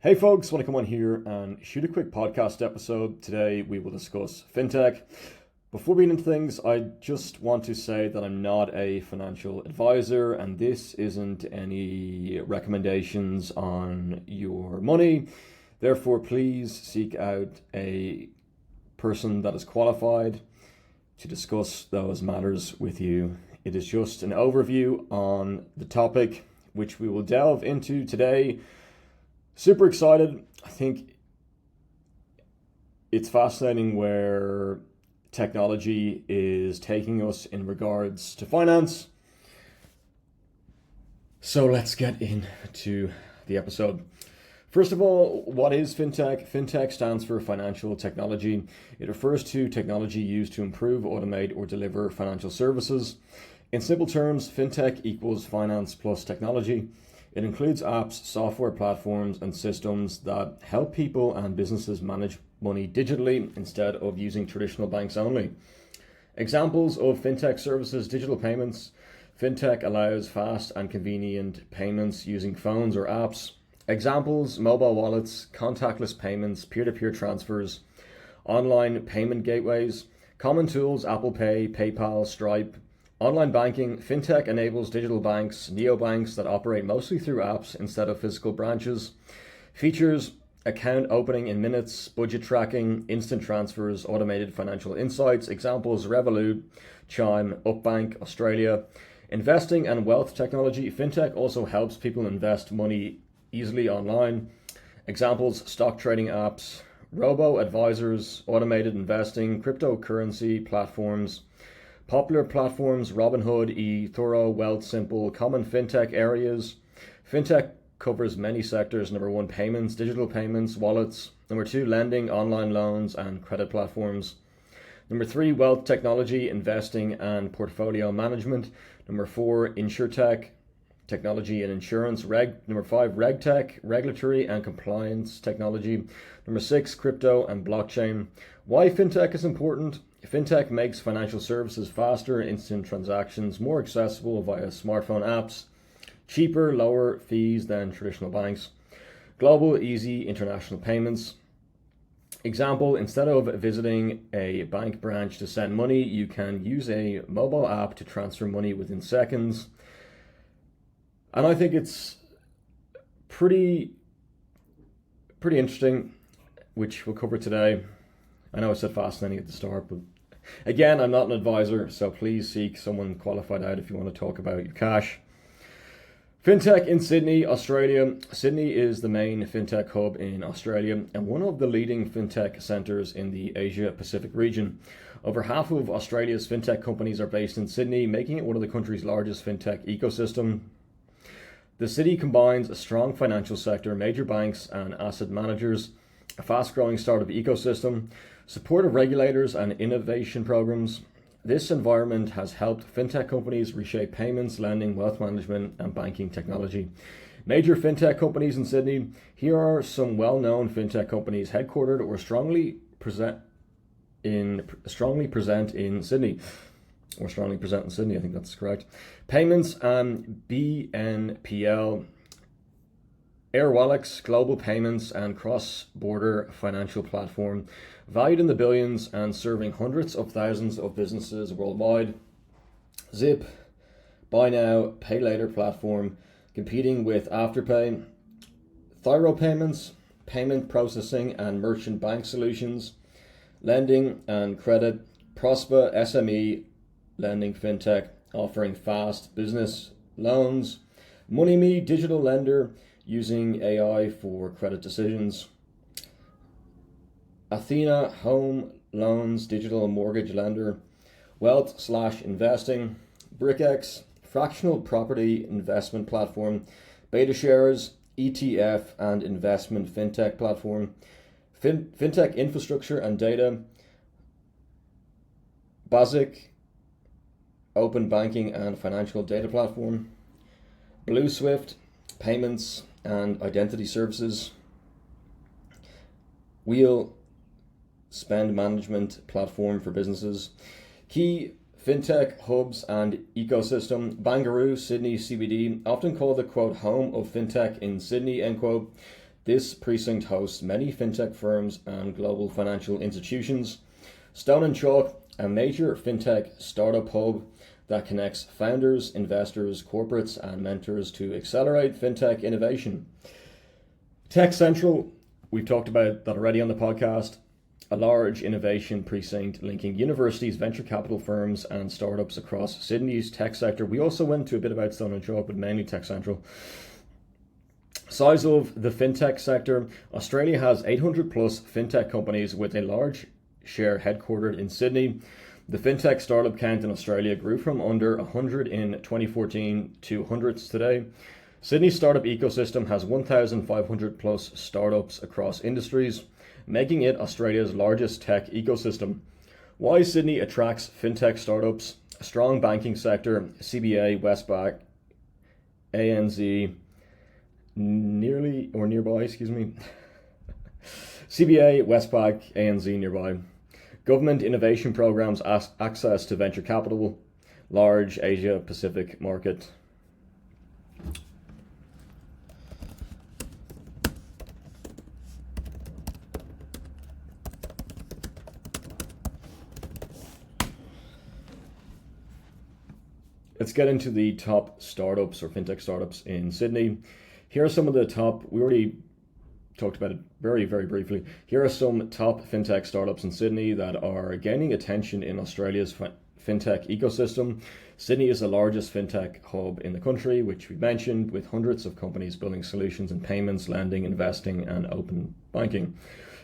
Hey folks, want to come on here and shoot a quick podcast episode. Today we will discuss FinTech. Before we get into things, I just want to say that I'm not a financial advisor and this isn't any recommendations on your money. Therefore, please seek out a person that is qualified to discuss those matters with you. It is just an overview on the topic which we will delve into today. Super excited. I think it's fascinating where technology is taking us in regards to finance. So let's get into the episode. First of all, what is FinTech? FinTech stands for financial technology. It refers to technology used to improve, automate, or deliver financial services. In simple terms, FinTech equals finance plus technology. It includes apps, software platforms, and systems that help people and businesses manage money digitally instead of using traditional banks only. Examples of FinTech services: digital payments. FinTech allows fast and convenient payments using phones or apps. Examples: mobile wallets, contactless payments, peer-to-peer transfers, online payment gateways. Common tools: Apple Pay, PayPal, Stripe. Online banking. FinTech enables digital banks, neobanks that operate mostly through apps instead of physical branches. Features: account opening in minutes, budget tracking, instant transfers, automated financial insights. Examples: Revolut, Chime, Upbank, Australia. Investing and wealth technology. FinTech also helps people invest money easily online. Examples: stock trading apps, robo-advisors, automated investing, cryptocurrency platforms. Popular platforms: Robinhood, eToro, Wealthsimple. Common FinTech areas. FinTech covers many sectors. Number one, payments, digital payments, wallets. Number two, lending, online loans, and credit platforms. Number three, wealth technology, investing and portfolio management. Number four, InsurTech, technology and insurance. Number five, RegTech, regulatory and compliance technology. Number six, crypto and blockchain. Why FinTech is important? FinTech makes financial services faster, instant transactions more accessible via smartphone apps, cheaper, lower fees than traditional banks, global, easy international payments. Example: instead of visiting a bank branch to send money, you can use a mobile app to transfer money within seconds. And I think it's pretty interesting, which we'll cover today. I know I said fascinating at the start, but again, I'm not an advisor, so please seek someone qualified out if you want to talk about your cash. FinTech in Sydney, Australia. Sydney is the main FinTech hub in Australia and one of the leading FinTech centres in the Asia Pacific region. Over half of Australia's FinTech companies are based in Sydney, making it one of the country's largest FinTech ecosystem. The city combines a strong financial sector, major banks and asset managers, a fast-growing startup ecosystem, supportive regulators and innovation programs. This environment has helped FinTech companies reshape payments, lending, wealth management, and banking technology. Major FinTech companies in Sydney. Here are some well-known FinTech companies headquartered or strongly present in Sydney. I think that's correct. Payments and BNPL. Airwallex, global payments and cross-border financial platform, valued in the billions and serving hundreds of thousands of businesses worldwide. Zip, buy now, pay later platform, competing with Afterpay. Thyro Payments, payment processing and merchant bank solutions. Lending and credit. Prospa, SME, lending FinTech, offering fast business loans. MoneyMe, digital lender, using AI for credit decisions. Athena, home loans, digital mortgage lender. Wealth/investing. BrickX, fractional property investment platform. BetaShares, ETF and investment FinTech platform. FinTech infrastructure and data. Basic, open banking and financial data platform. Blue Swift, payments and identity services. Wheel, spend management platform for businesses. Key FinTech hubs and ecosystem. Barangaroo, Sydney CBD, often called the quote home of FinTech in Sydney, end quote. This precinct hosts many fintech firms and global financial institutions. Stone and Chalk, a major fintech startup hub that connects founders, investors, corporates, and mentors to accelerate fintech innovation. Tech Central, we've talked about that already on the podcast, a large innovation precinct linking universities, venture capital firms, and startups across Sydney's tech sector. We also went to a bit about Stone and Chalk, but mainly Tech Central. Size of the fintech sector. Australia has 800 plus fintech companies with a large share headquartered in Sydney. The fintech startup count in Australia grew from under 100 in 2014 to hundreds today. Sydney's startup ecosystem has 1,500 plus startups across industries, making it Australia's largest tech ecosystem. Why Sydney attracts fintech startups? A strong banking sector, CBA, Westpac, ANZ, CBA, Westpac, ANZ nearby. Government innovation programs, access to venture capital, large Asia Pacific market. Let's get into the top startups or fintech startups in Sydney. Here are some of the top, we already talked about it very, very briefly. Here are some top fintech startups in Sydney that are gaining attention in Australia's fintech ecosystem. Sydney is the largest fintech hub in the country, which we mentioned, with hundreds of companies building solutions in payments, lending, investing, and open banking.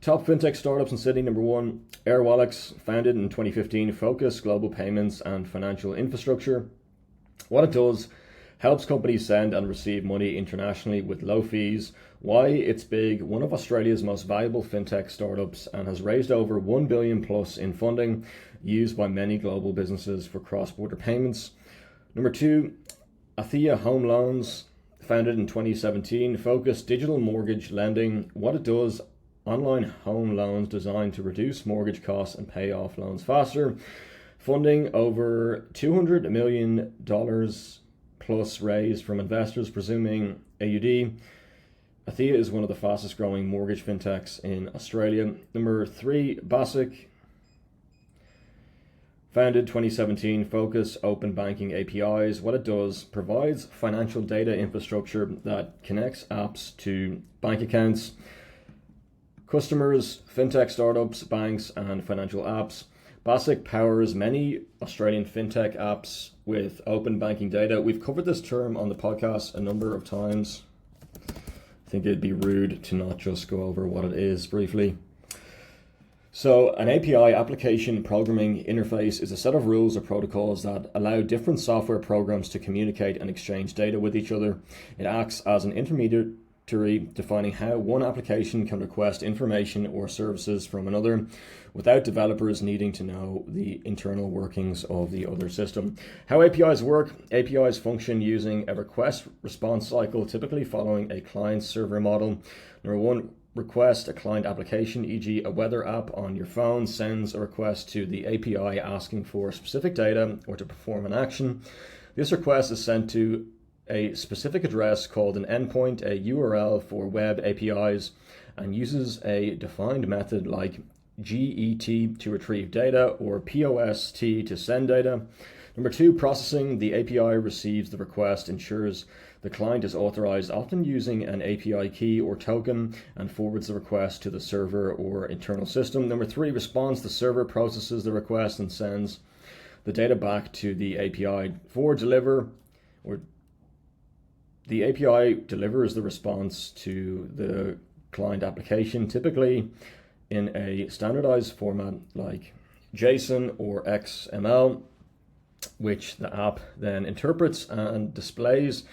Top fintech startups in Sydney. Number one, Airwallex, founded in 2015, focus global payments and financial infrastructure. What it does, helps companies send and receive money internationally with low fees. Why it's big, one of Australia's most valuable fintech startups, and has raised over 1 billion plus in funding used by many global businesses for cross-border payments. Number two, Athea Home Loans, founded in 2017, focused digital mortgage lending. What it does, online home loans designed to reduce mortgage costs and pay off loans faster. Funding over $200 million plus raised from investors, presuming AUD. Athea is one of the fastest growing mortgage fintechs in Australia. Number three, Basic, founded 2017, focus open banking APIs. What it does, provides financial data infrastructure that connects apps to bank accounts, customers, fintech startups, banks, and financial apps. Basic powers many Australian fintech apps with open banking data. We've covered this term on the podcast a number of times. I think it'd be rude to not just go over what it is briefly. So an API, application programming interface, is a set of rules or protocols that allow different software programs to communicate and exchange data with each other. It acts as an intermediary, defining how one application can request information or services from another without developers needing to know the internal workings of the other system. How APIs work. APIs function using a request-response cycle, typically following a client-server model. Number one, request. A client application, e.g. a weather app on your phone, sends a request to the API asking for specific data or to perform an action. This request is sent to a specific address called an endpoint, a URL for web APIs, and uses a defined method like GET to retrieve data or POST to send data. Number two, processing. The API receives the request, ensures the client is authorized, often using an API key or token, and forwards the request to the server or internal system. Number three, response. The server processes the request and sends the data back to the API. Four, deliver, or the API delivers the response to the client application, typically in a standardized format like JSON or XML, which the app then interprets and displays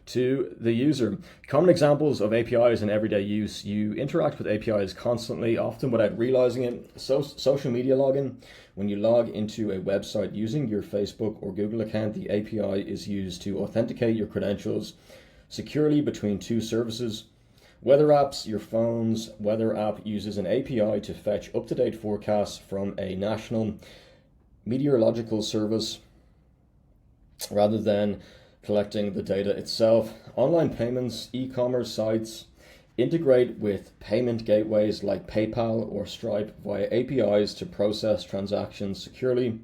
to the user. Common examples of APIs in everyday use. You interact with APIs constantly, often without realizing it. Social media login. When you log into a website using your Facebook or Google account, the API is used to authenticate your credentials securely between two services. Weather apps. Your phone's weather app uses an API to fetch up-to-date forecasts from a national meteorological service rather than collecting the data itself. Online payments. E-commerce sites integrate with payment gateways like PayPal or Stripe via APIs to process transactions securely.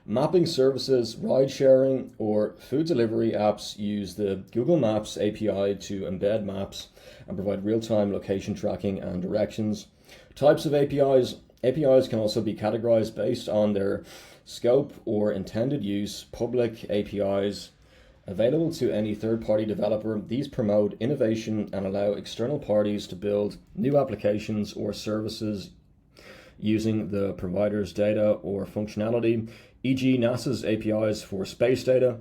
Mapping services, ride sharing, or food delivery apps use the Google Maps API to embed maps and provide real-time location tracking and directions. Types of APIs. APIs can also be categorized based on their scope or intended use. Public APIs available to any third-party developer. These promote innovation and allow external parties to build new applications or services using the provider's data or functionality, e.g. NASA's APIs for space data.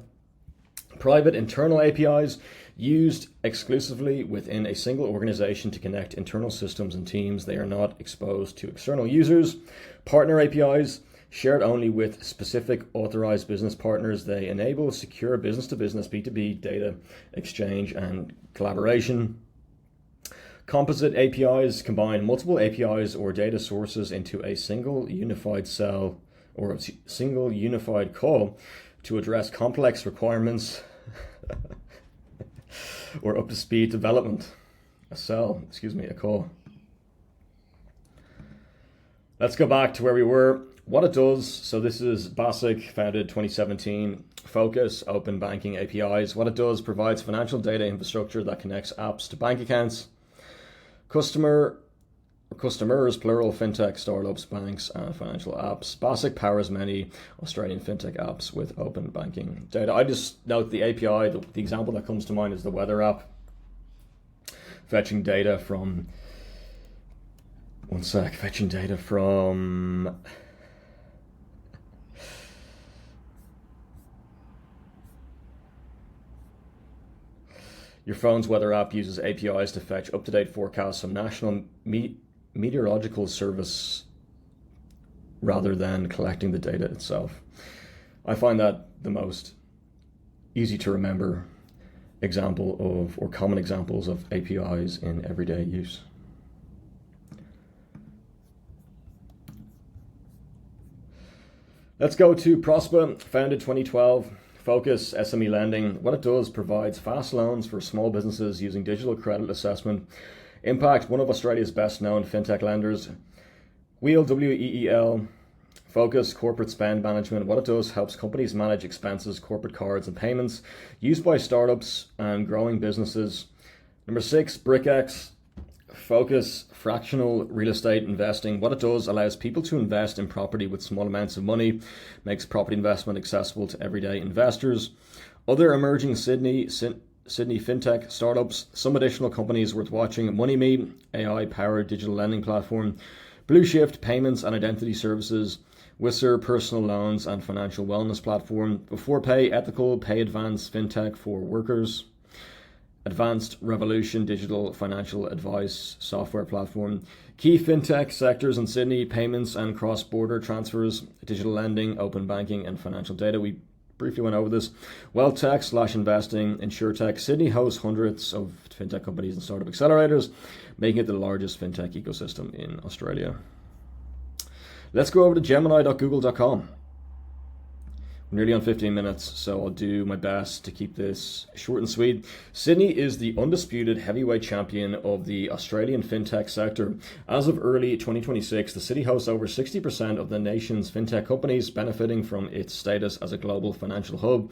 Private internal APIs used exclusively within a single organization to connect internal systems and teams. They are not exposed to external users. Partner APIs shared only with specific authorized business partners. They enable secure business-to-business B2B data exchange and collaboration. Composite APIs combine multiple APIs or data sources into a single unified cell or a single unified call to address complex requirements or up to speed development. A call. Let's go back to where we were. What it does, so this is Basic, founded 2017, Focus, Open Banking APIs. What it does, provides financial data infrastructure that connects apps to bank accounts. Customers, plural, fintech, startups, banks, and financial apps. Basic powers many Australian fintech apps with open banking data. I just note the API, the example that comes to mind is the weather app, fetching data from your phone's weather app uses APIs to fetch up-to-date forecasts from National Meteorological Service rather than collecting the data itself. I find that the most easy to remember example of, or common examples of APIs in everyday use. Let's go to Prospa, founded 2012. Focus, SME lending. What it does, provides fast loans for small businesses using digital credit assessment. Impact, one of Australia's best known fintech lenders. Wheel, WEEL. Focus, corporate spend management. What it does, helps companies manage expenses, corporate cards and payments used by startups and growing businesses. Number 6, BrickX. Focus, fractional real estate investing. What it does, allows people to invest in property with small amounts of money, makes property investment accessible to everyday investors. Other emerging Sydney fintech startups, some additional companies worth watching: MoneyMe, AI-powered digital lending platform; Blue Shift, payments and identity services; Whistler, personal loans and financial wellness platform; Before Pay, ethical pay advance fintech for workers; Advanced Revolution, digital financial advice software platform. Key fintech sectors in Sydney: payments and cross-border transfers, digital lending, open banking and financial data. We briefly went over this. Wealth tech / investing, insurtech. Sydney hosts hundreds of fintech companies and startup accelerators, making it the largest fintech ecosystem in Australia. Let's go over to gemini.google.com. We're nearly on 15 minutes, so I'll do my best to keep this short and sweet. Sydney is the undisputed heavyweight champion of the Australian fintech sector. As of early 2026, the city hosts over 60% of the nation's fintech companies, benefiting from its status as a global financial hub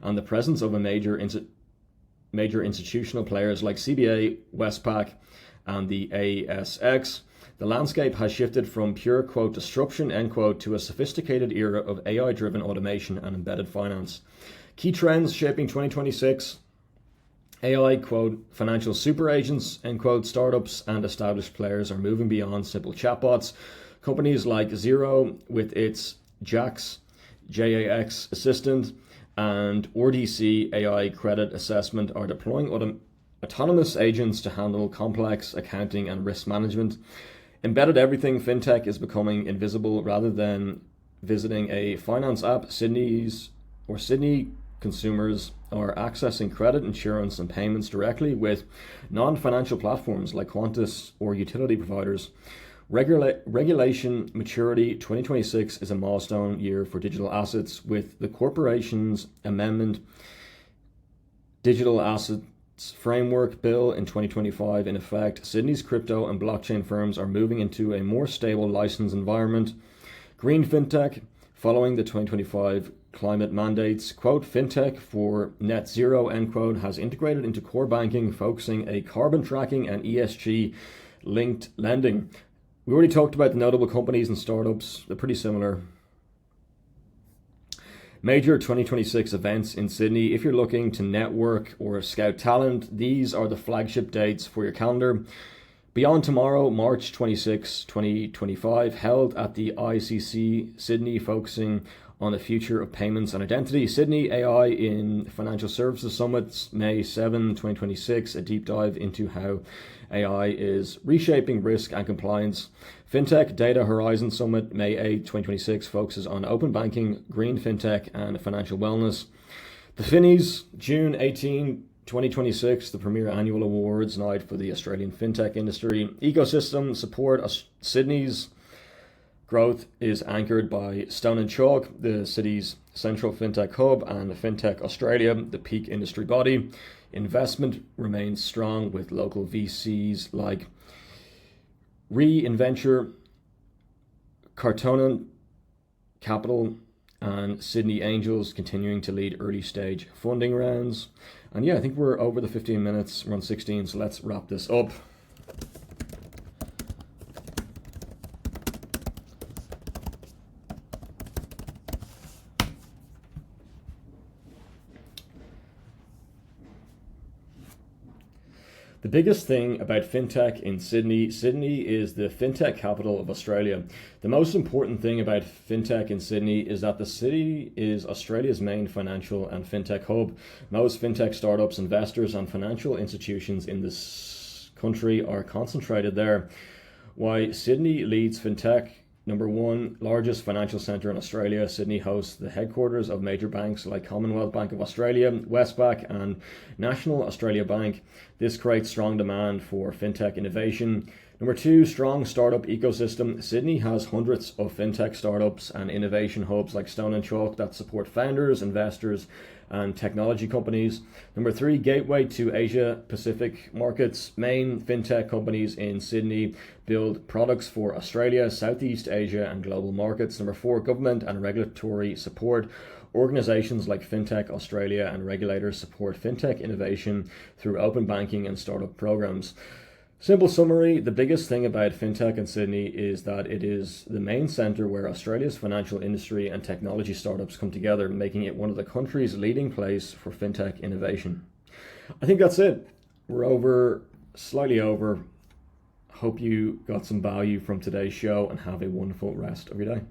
and the presence of a major institutional players like CBA, Westpac, and the ASX. The landscape has shifted from pure, quote, disruption, end quote, to a sophisticated era of AI-driven automation and embedded finance. Key trends shaping 2026: AI, quote, financial super agents, end quote, startups and established players are moving beyond simple chatbots. Companies like Xero with its JAX assistant and RDC AI credit assessment are deploying autonomous agents to handle complex accounting and risk management. Embedded everything fintech is becoming invisible. Rather than visiting a finance app, Sydney consumers are accessing credit, insurance, and payments directly with non-financial platforms like Qantas or utility providers. Regulation maturity: 2026 is a milestone year for digital assets, with the Corporation's Amendment Digital Assets Framework Bill in 2025 in effect, Sydney's crypto and blockchain firms are moving into a more stable license environment. Green FinTech, following the 2025 climate mandates, quote, FinTech for net zero, end quote, has integrated into core banking, focusing a carbon tracking and ESG linked lending. We already talked about the notable companies and startups. They're pretty similar. Major 2026 events in Sydney. If you're looking to network or scout talent, these are the flagship dates for your calendar. Beyond Tomorrow, March 26, 2025, held at the ICC Sydney, focusing on the future of payments and identity. Sydney AI in Financial Services Summit, May 7, 2026, a deep dive into how AI is reshaping risk and compliance. FinTech Data Horizon Summit, May 8, 2026, focuses on open banking, green FinTech, and financial wellness. The Finnies, June 18, 2026, the premier annual awards night for the Australian FinTech industry. Ecosystem support. Sydney's growth is anchored by Stone and Chalk, the city's central FinTech hub, and FinTech Australia, the peak industry body. Investment remains strong with local VCs like Reinventure, Cartonan Capital, and Sydney Angels continuing to lead early stage funding rounds. And yeah, I think we're over the 15 minutes, we're on 16, so let's wrap this up. The biggest thing about FinTech in Sydney is the FinTech capital of Australia. The most important thing about FinTech in Sydney is that the city is Australia's main financial and FinTech hub. Most FinTech startups, investors, and financial institutions in this country are concentrated there. Why Sydney leads FinTech? Number one, largest financial centre in Australia, Sydney hosts the headquarters of major banks like Commonwealth Bank of Australia, Westpac, and National Australia Bank. This creates strong demand for FinTech innovation. Number two, strong startup ecosystem. Sydney has hundreds of FinTech startups and innovation hubs like Stone and Chalk that support founders, investors, and technology companies. Number three, gateway to Asia Pacific markets. Main FinTech companies in Sydney build products for Australia, Southeast Asia, and global markets. Number four, government and regulatory support. Organizations like FinTech Australia and regulators support FinTech innovation through open banking and startup programs. Simple summary, the biggest thing about FinTech in Sydney is that it is the main centre where Australia's financial industry and technology startups come together, making it one of the country's leading place for FinTech innovation. I think that's it. We're slightly over. Hope you got some value from today's show and have a wonderful rest of your day.